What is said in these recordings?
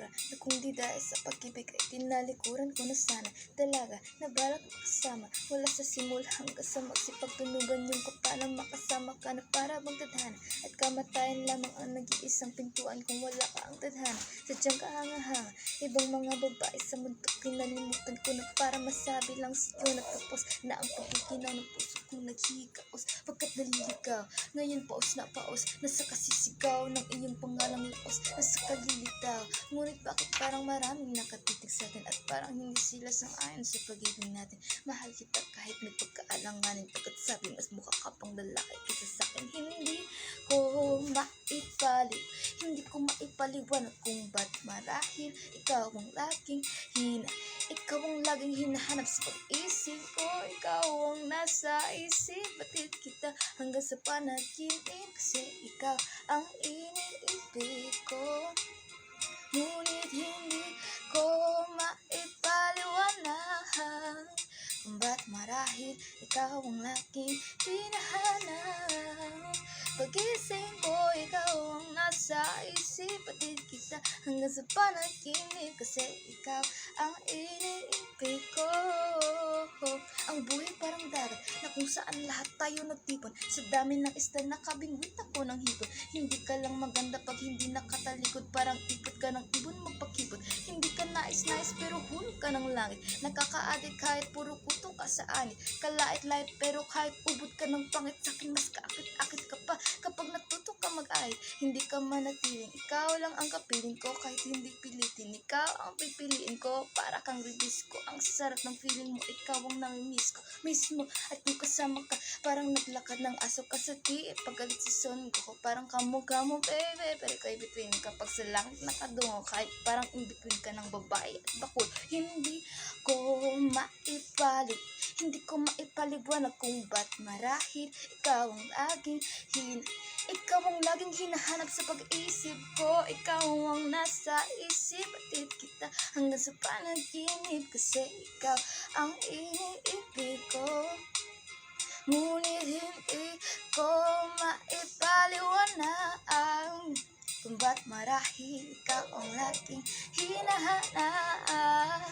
dalaga na kung di dahil sa pag-ibig ay tinalikuran ko na sana. Dalaga na balak kasama mula sa simula hanggang sa magsipagtunugan yung kapalang makasama ka na para bang tadhana at kamatayan lamang ang nag-iisang pintuan kung wala ka ang tadhana. Sadyang kahanga-hanga ibang mga babae sa mundo kinalimutan ko na para masabi lang sa'yo na tapos na ang pagkikinaw ng puso kong naghihikaos pagkat naliligaw. Ngayon paos na paos nasa kasisigaw ng iyong pangalang laos nasa kalilitaw. Ngunit bakit parang maraming nakatitig sa atin at parang hindi sila sang-ayon sa pag-ibig natin. Mahal kita kahit may pagkaalanganin pagkat sabi mas mukha ka pang lalaki kaysa sa akin. Hindi ko maipaliw, hindi ko maipaliwanag kung ba't marahil ikaw ang laging ikaw ang laging hinahanap sa pag-isip ko. Ikaw ang nasa isip, batid kita hanggang sa panaginip kasi ikaw ang iniibig ko. Ngunit hindi ko maipaliwanag kung ba't marahil ikaw ang laging hinahanap. Pagising ko, ikaw ang nasa isip, batid kita hanggang sa panaginip kasi ikaw ang iniibig ko. Ang buhay parang dagat na kung saan lahat tayo nagtipon. Sa dami ng isda nakabingwit ako ng hipon. Hindi ka lang maganda pag hindi nakatalikod, parang ipot ka ng ibon magpakipot. Hindi ka nais-nais pero hulog ka ng langit. Nakaka-addict kahit puro kuto ka sa anit. Kalait-lait pero kahit ubod ka ng pangit, sakin mas kaakit-akit ka pa kapag natuto ka mag-ahit. Hindi ka manatiling, ikaw lang ang kapiling ko kahit hindi pilitin. Ikaw ang pipiliin ko para kang release ko. Ang sarap ng feeling mo, ikaw ang namimiss ko mismo. At kung kasama ka, parang naglakad ng aso ka sa tiip. Pagalit si son ko, parang kamukha mo baby. Pero ikaw between kapag sa langit nakadungo, kahit parang in between ka ng babae at bakul. Hindi ko maipaliw, hindi ko maipaliwanag kung ba't marahil ikaw ang laging hinahanap sa pag-isip ko. Ikaw ang nasa isip, batid kita hanggang sa panaginip kasi ikaw ang iniibig ko. Ngunit hindi ko maipaliwanag kung ba't marahil ikaw ang laging hinahanap.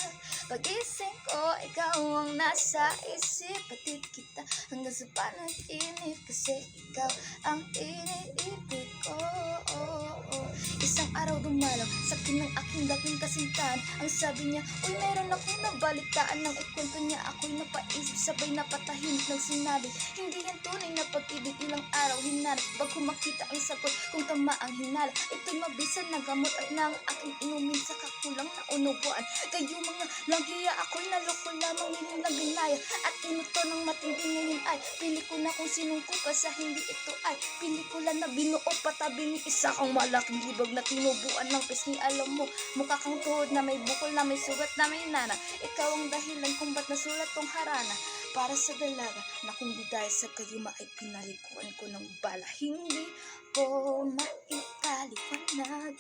Pagising ko, ikaw ang nasa isip, batid kita hanggang sa panaginip kasi ikaw ang iniibig ko. Isang araw dumalaw sa akin ng aking dating kasintahan. Ang sabi niya, uy meron akong nabalitaan. Nang ikwento niya ako'y napaisip, sabay napatahimik ng sinabi, hindi yan tunay na pag-ibig. Ilang araw hinanap bago makita ang sagot kung tama ang hinala. Ito'y mabisan na gamot at nang aking inumin sa kakulang na unubuan. Kayo mga langhiya, ako'y naloko lamang nilang ginaya at inuto ng matindi. Ngayon ay pili ko na kung sinong kupa sa hindi ito ay pelikula na binuo patabi ni isa kang malaking libag na tinubuan ng pisngi. Alam mo, mukha kang tuhod na may bukol na may sugat na may nana. Ikaw ang dahilan kung ba't nasulat tong harana para sa dalaga na kung di dahil sa kayuma ay pinalikuan ko ng bala. Hindi ko maipaliwanag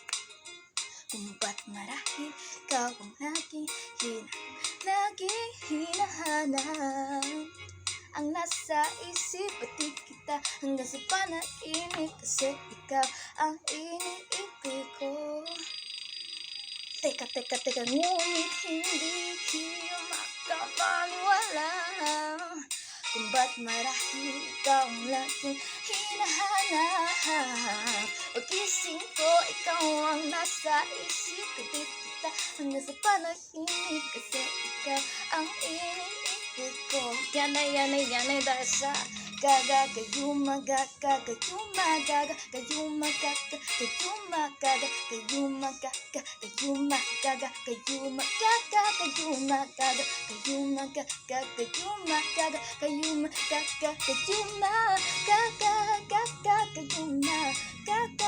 kung ba't marahil ikaw ang laging hinahanap. Ang nasa isip, batid kita hanggang sa panaginip kasi ikaw ang iniibig ko. Teka, ngunit hindi kayo makapaniwala kung ba't marahil ikaw ang laging hinahanap. Pagising ko, ikaw ang nasa isip, batid kita hanggang sa panaginip kasi ikaw ang iniibig ko. Yan ay dahil sa gayuma gaga, gayuma gaga, gayuma gaga, gayuma gaga, gayuma gaga, gayuma gaga, gayuma gaga, gayuma gaga, gayuma gaga, gayuma gaga, gayuma gaga, gayuma gaga, gayuma gaga.